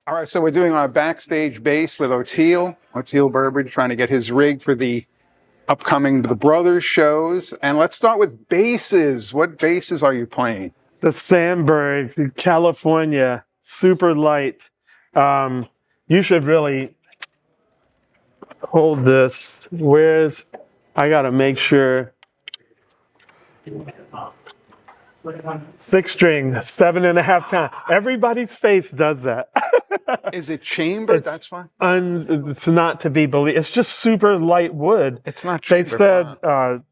All right, so we're doing our backstage bass with Oteil Burbridge, trying to get his rig for the upcoming The Brothers shows. And let's start with basses. What basses are you playing? The Sandberg, California, super light. You should really hold this. I gotta make sure. 6 string, 7.5 pounds. Everybody's face does that. Is it chambered? That's fine. It's not to be believed. It's just super light wood. It's not chambered. They said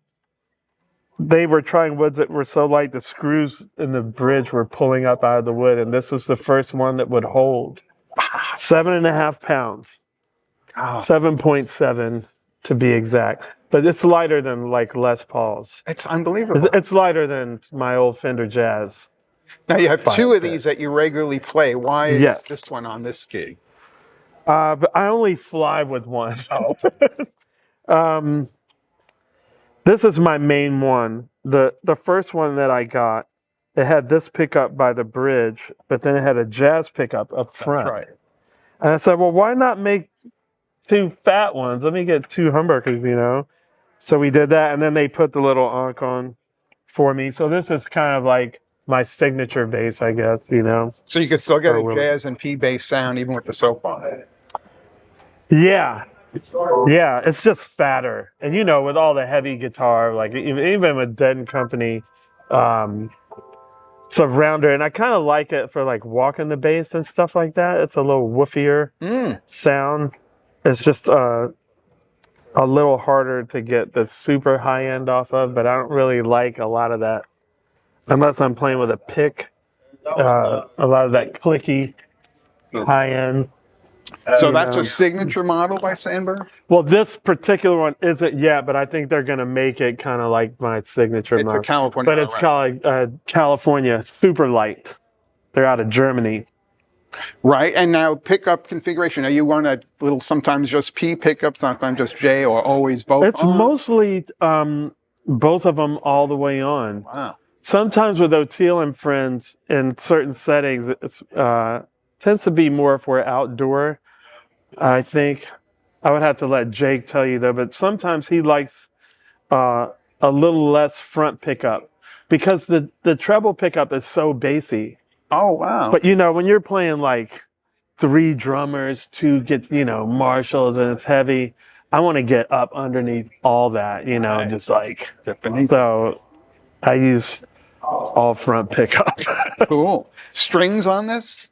they were trying woods that were so light the screws in the bridge were pulling up out of the wood, and this was the first one that would hold. 7.5 pounds. Oh. 7.7 to be exact. But it's lighter than like Les Paul's. It's unbelievable. It's lighter than my old Fender Jazz. Now you have 2 of these that you regularly play. Why is this one on this gig? But I only fly with one. Oh. This is my main one. The first one that I got, it had this pickup by the bridge, but then it had a jazz pickup up front. That's right. And I said, well, why not make 2 fat ones? Let me get 2 humbuckers, you know? So we did that, and then they put the little Ankh on for me. So this is kind of like my signature bass, I guess, you know? So you can still get a jazz and P bass sound even with the soap on it. Yeah. Yeah, it's just fatter. And, you know, with all the heavy guitar, like even with Dead and Company, it's a rounder. And I kind of like it for like walking the bass and stuff like that. It's a little woofier sound. It's just a little harder to get the super high end off of, but I don't really like a lot of that unless I'm playing with a pick. A lot of that clicky high end. So that's a signature model by Sandberg? Well, this particular one isn't yet, but I think they're going to make it kind of like my signature model. It's a California. But it's called California Super Light. They're out of Germany. Right, and now pickup configuration. Are you one that will sometimes just P pickup, sometimes just J, or always both? It's mostly both of them all the way on. Wow. Sometimes with Oteil and friends in certain settings, it's tends to be more if we're outdoor. I think I would have to let Jake tell you though, but sometimes he likes a little less front pickup because the treble pickup is so bassy. Oh, wow. But, you know, when you're playing like 3 drummers, 2 Marshalls, and it's heavy, I want to get up underneath all that, you know, just like, so I use all front pickup. Cool. Strings on this?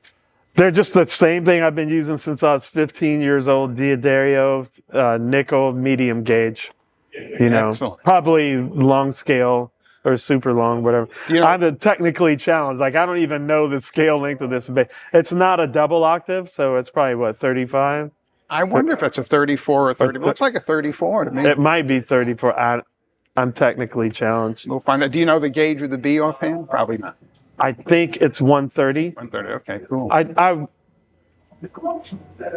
They're just the same thing I've been using since I was 15 years old, Diodario, nickel, medium gauge, you know, probably long scale. Or super long, whatever. You know, I'm technically challenged. Like, I don't even know the scale length of this bass. It's not a double octave, so it's probably, what, 35? I wonder if it's a 34 or 30. It looks like a 34 to me. It might be 34. I'm technically challenged. We'll find out. Do you know the gauge with the B offhand? Probably not. I think it's 130. 130, okay, cool. I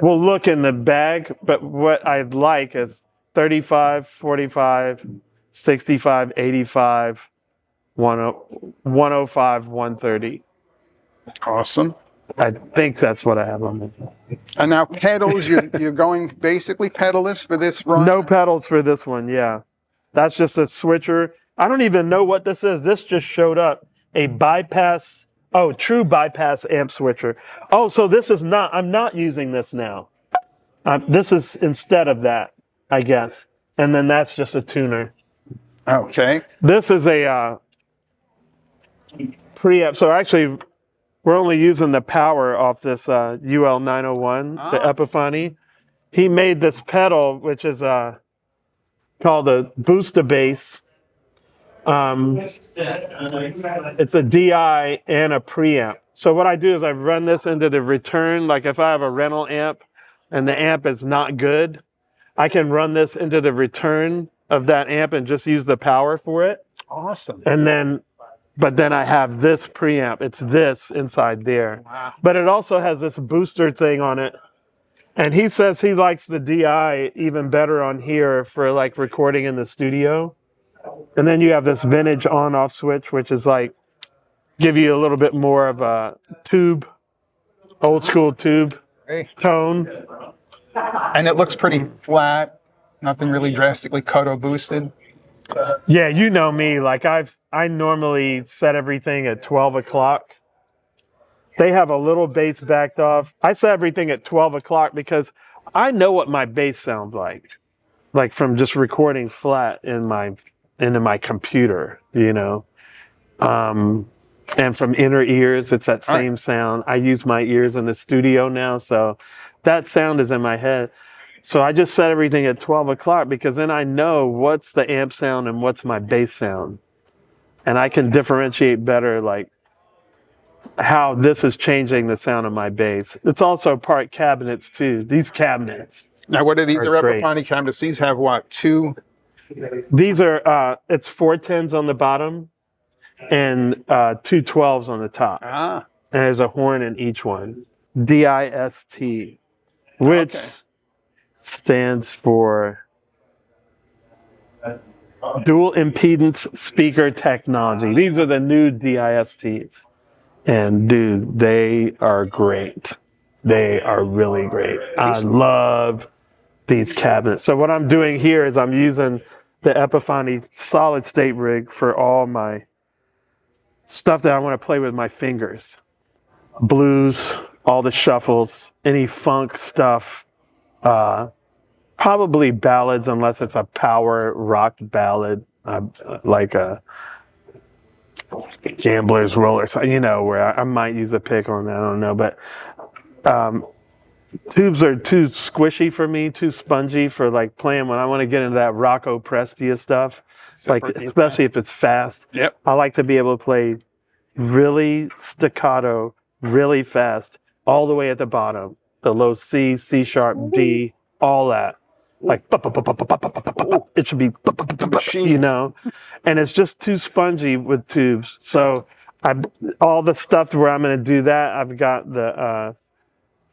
will look in the bag, but what I'd like is 35, 45, 65, 85, 105, 130. Awesome. I think that's what I have on this. And now pedals, you're going basically pedalless for this run? No pedals for this one, yeah. That's just a switcher. I don't even know what this is. This just showed up. A bypass, true bypass amp switcher. Oh, so this is not, I'm not using this now. This is instead of that, I guess. And then that's just a tuner. Okay. This is a preamp. So actually, we're only using the power off this UL 901, the Epiphany. He made this pedal, which is called a booster bass. It's a DI and a preamp. So what I do is I run this into the return. Like if I have a rental amp and the amp is not good, I can run this into the return of that amp and just use the power for it. Awesome. And then, but then I have this preamp. It's this inside there. Wow. But it also has this booster thing on it. And he says he likes the DI even better on here for like recording in the studio. And then you have this vintage on-off switch, which is like, give you a little bit more of a tube, old school tube Hey. tone. And it looks pretty flat. Nothing really drastically cut or boosted. Yeah, you know me. Like I normally set everything at 12 o'clock. They have a little bass backed off. I set everything at 12 o'clock because I know what my bass sounds like from just recording flat into my computer, you know. And from inner ears, it's that same sound. I use my ears in the studio now, so that sound is in my head. So I just set everything at 12 o'clock because then I know what's the amp sound and what's my bass sound. And I can differentiate better, like, how this is changing the sound of my bass. It's also part cabinets, too. These cabinets. Now, what are these? Are great. Epiphany cabinets? These have what, two? These are, it's 410s on the bottom and 2 12s on the top. Ah. And there's a horn in each one. DIST, which stands for Dual Impedance Speaker Technology. These are the new DISTs. And dude, they are great. They are really great. I love these cabinets. So what I'm doing here is I'm using the Epiphany solid state rig for all my stuff that I want to play with my fingers. Blues, all the shuffles, any funk stuff, probably ballads unless it's a power rock ballad, like a Gambler's Roller, you know, where I might use a pick on that, I don't know. But tubes are too squishy for me, too spongy for like playing when I want to get into that Rocco Prestia stuff, like especially if it's fast. Yep. I like to be able to play really staccato, really fast, all the way at the bottom. The low C, C sharp, D, all that. Like, it should be, you know, and it's just too spongy with tubes. So all the stuff where I'm going to do that, I've got the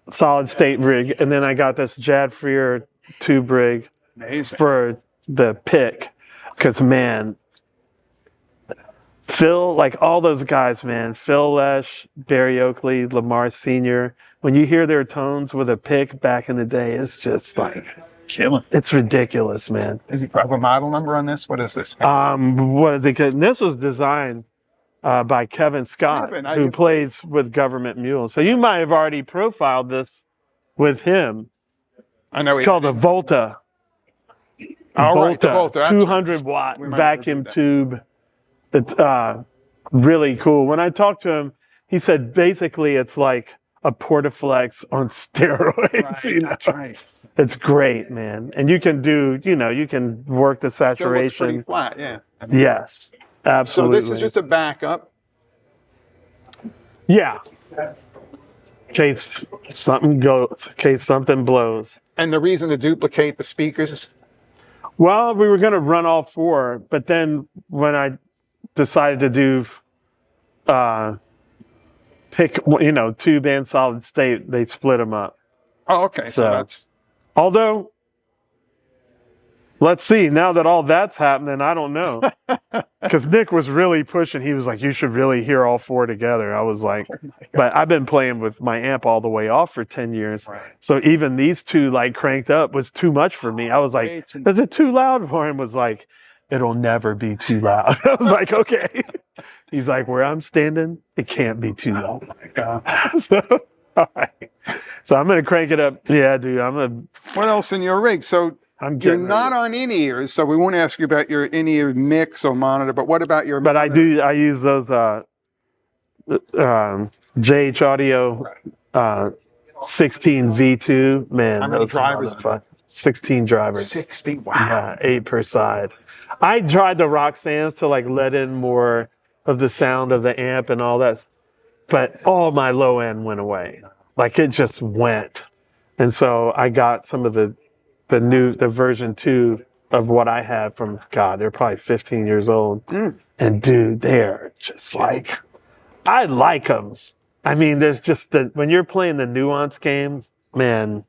solid state rig, and then I got this Jad Freer tube rig for the pick. Because, man, Phil, like all those guys, man, Phil Lesh, Barry Oakley, Lamar Sr., when you hear their tones with a pick back in the day, it's just like, killing. It's ridiculous, man. Is he have a model number on this? What is this? What is it? This was designed by Kevin Scott, who plays with Government Mule. So you might have already profiled this with him. I know. It's called a Volta. Volta, 200 watt vacuum tube. It's really cool. When I talked to him, he said basically it's like a Portaflex on steroids. Right, you know? That's right. It's great, man. And you can do, you know, you can work the saturation. Still looks pretty flat, yeah. Yes, absolutely. So this is just a backup. Yeah. In case something goes, in case something blows. And the reason to duplicate the speakers? Well, we were going to run all four, but then when I decided to do pick, you know, tube and solid state, they split them up. Oh, okay. So that's... Although, let's see, now that all that's happening, I don't know. Because Nick was really pushing. He was like, you should really hear all four together. I was like, but I've been playing with my amp all the way off for 10 years. Right. So even these two, like, cranked up was too much for me. I was like, is it too loud? Warren was like, it'll never be too loud. I was like, okay. He's like, where I'm standing, it can't be too loud. So, all right. So I'm going to crank it up. Yeah, dude, I'm going to... What else in your rig? So you're not on in-ears, so we won't ask you about your in-ear mix or monitor, but what about your... But monitor? I use those JH Audio 16 V2. Man, how many drivers? 16 drivers. 60, wow. Yeah, 8 per side. I tried the Roxannes to like let in more of the sound of the amp and all that, but all my low end went away. Like it just went. And so I got some of the version 2 of what I had from, God, they're probably 15 years old. And dude, they're just like, I like them. I mean, there's just when you're playing the nuance game, man.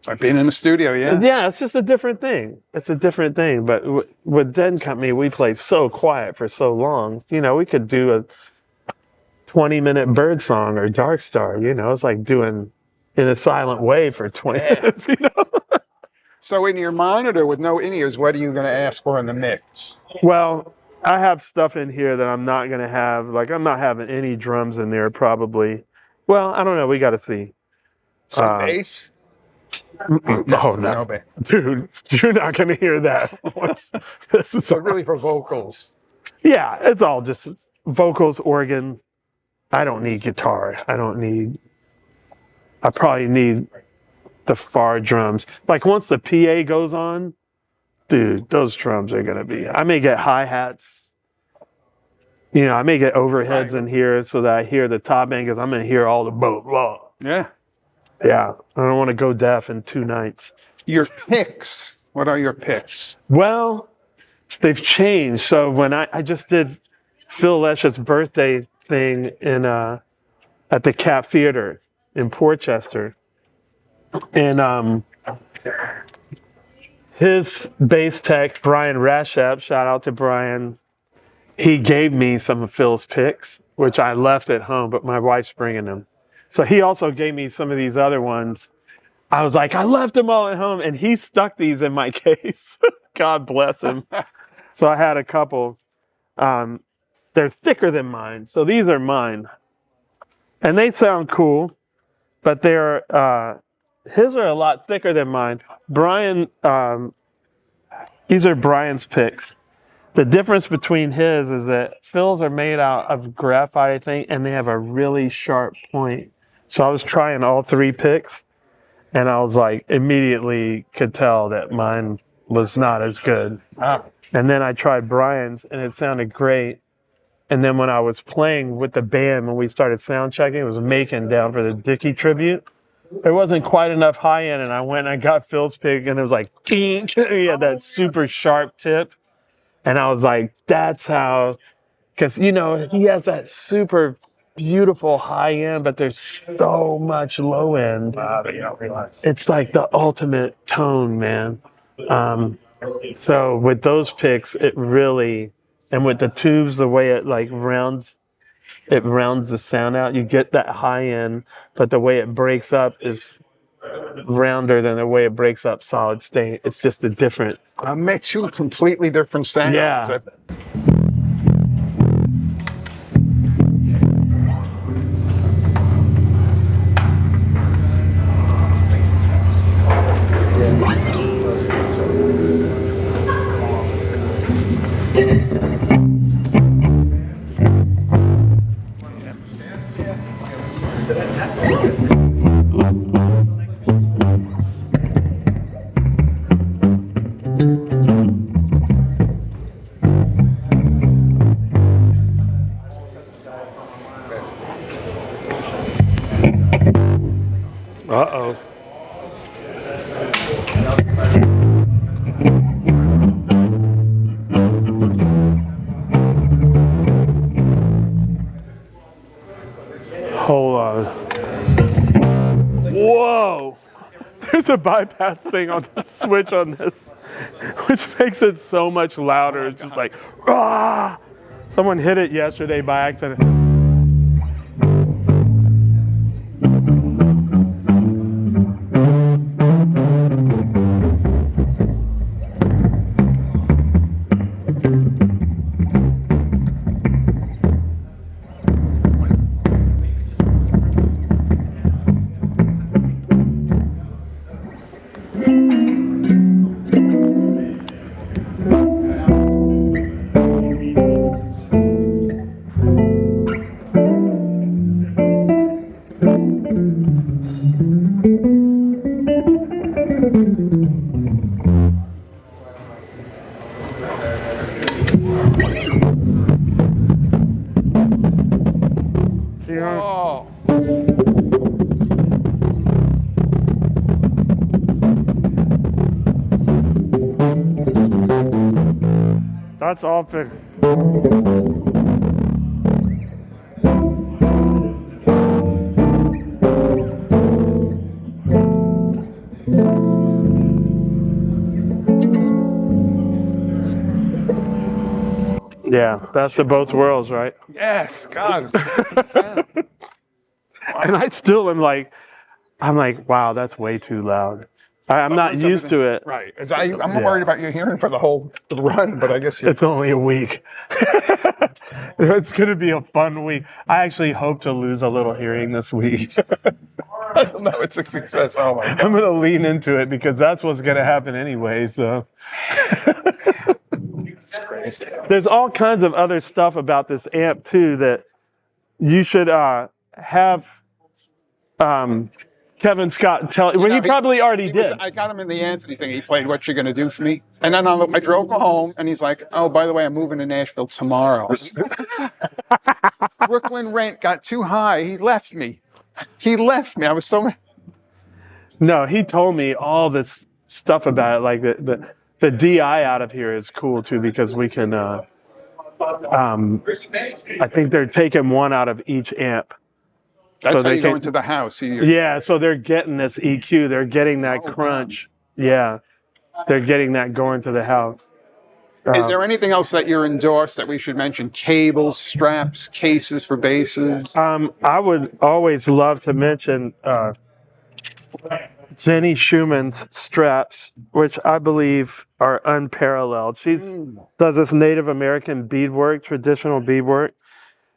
I've been in the studio, yeah. Yeah, it's just a different thing. It's a different thing. But with Den Company, we played so quiet for so long. You know, we could do a 20-minute Bird Song or Dark Star. You know, it's like doing in a silent way for 20 minutes, you know? So in your monitor with no in-ears, what are you going to ask for in the mix? Well, I have stuff in here that I'm not going to have. Like, I'm not having any drums in there, probably. Well, I don't know. We got to see. Some bass? No, No bass. dude, you're not going to hear that. This is So really for vocals. Yeah, it's all just vocals, organ. I don't need guitar. I probably need the far drums. Like once the PA goes on, dude, those drums are going to be, I may get hi-hats. You know, I may get overheads in here so that I hear the top end because I'm going to hear all the blah, blah. Yeah. Yeah, I don't want to go deaf in 2 nights. Your picks. What are your picks? Well, they've changed. So when I just did Phil Lesh's birthday thing in at the Cap Theater in Portchester, and his bass tech Brian Rashep, shout out to Brian, he gave me some of Phil's picks, which I left at home, but my wife's bringing them. So he also gave me some of these other ones. I was like, I left them all at home, and he stuck these in my case. God bless him. So I had a couple. They're thicker than mine. So these are mine. And they sound cool, but they're his are a lot thicker than mine. Brian, these are Brian's picks. The difference between his is that Phil's are made out of graphite, I think, and they have a really sharp point. So I was trying all 3 picks, and I was like, immediately could tell that mine was not as good. And then I tried Brian's, and it sounded great. And then when I was playing with the band, when we started sound checking, it was Macon down for the Dickey tribute. There wasn't quite enough high end, and I went and I got Phil's pick, and it was like, he had that super sharp tip. And I was like, that's how, because, you know, he has that super beautiful high end, but there's so much low end. But you don't realize. It's like the ultimate tone, man. So with those picks, it really, and with the tubes, the way it like rounds the sound out. You get that high end, but the way it breaks up is rounder than the way it breaks up solid state. It's just a different. It makes you a completely different sound. Yeah. Uh-oh. Hold on. Whoa! There's a bypass thing on the switch on this, which makes it so much louder. It's just like, ah! Someone hit it yesterday by accident. Oh. That's all big. Yeah, that's the both worlds, right? Yes, God. It's a good sound. And I still am like, I'm like, wow, that's way too loud. I'm not used to it. Right. I'm worried about your hearing for the whole run, but I guess it's only a week. It's going to be a fun week. I actually hope to lose a little hearing this week. I don't know. It's a success. Oh my God. I'm going to lean into it because that's what's going to happen anyway. So It's crazy. there's all kinds of other stuff about this amp too that you should have Kevin Scott tell. Well, he probably already did. I got him in the Anthony thing. He played "What You Gonna Do for Me," and then I drove home, and he's like, "Oh, by the way, I'm moving to Nashville tomorrow." Brooklyn rent got too high. He left me. I was so mad. No, he told me all this stuff about it. Like the DI out of here is cool too because we can. I think they're taking one out of each amp. That's how you go into the house. Yeah, so they're getting this EQ. They're getting that crunch. Wow. Yeah, they're getting that going to the house. Is there anything else that you're endorsed that we should mention? Cables, straps, cases for basses? I would always love to mention Jenny Schumann's straps, which I believe are unparalleled. She does this Native American beadwork, traditional beadwork.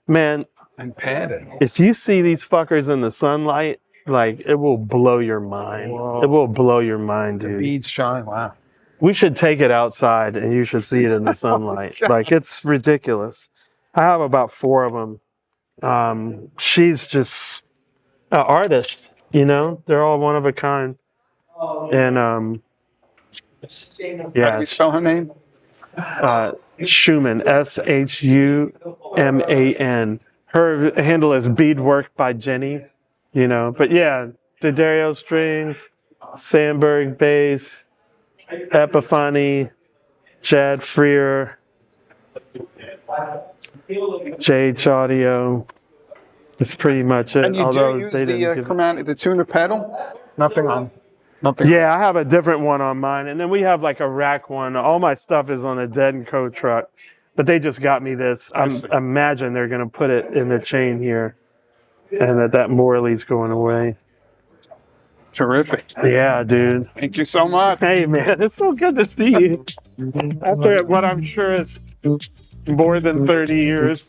Man, and padded. If you see these fuckers in the sunlight, like it will blow your mind. Whoa. It will blow your mind, dude. The beads shine. Wow. We should take it outside and you should see it in the sunlight. Like it's ridiculous. I have about 4 of them. She's just an artist, you know? They're all one of a kind. And How do we spell her name? Schumann, Shuman. Her handle is Beadwork by Jenny, you know. But yeah, D'Addario strings, Sandberg bass, Epiphany, Chad Freer, JH Audio. That's pretty much it. And you do use the tuner pedal? Nothing. Yeah, I have a different one on mine. And then we have like a rack one. All my stuff is on a Dead & Co truck. But they just got me this. I imagine they're going to put it in the chain here. And that Morley's going away. Terrific. Yeah, dude. Thank you so much. Hey, man. It's so good to see you. After what I'm sure is more than 30 years.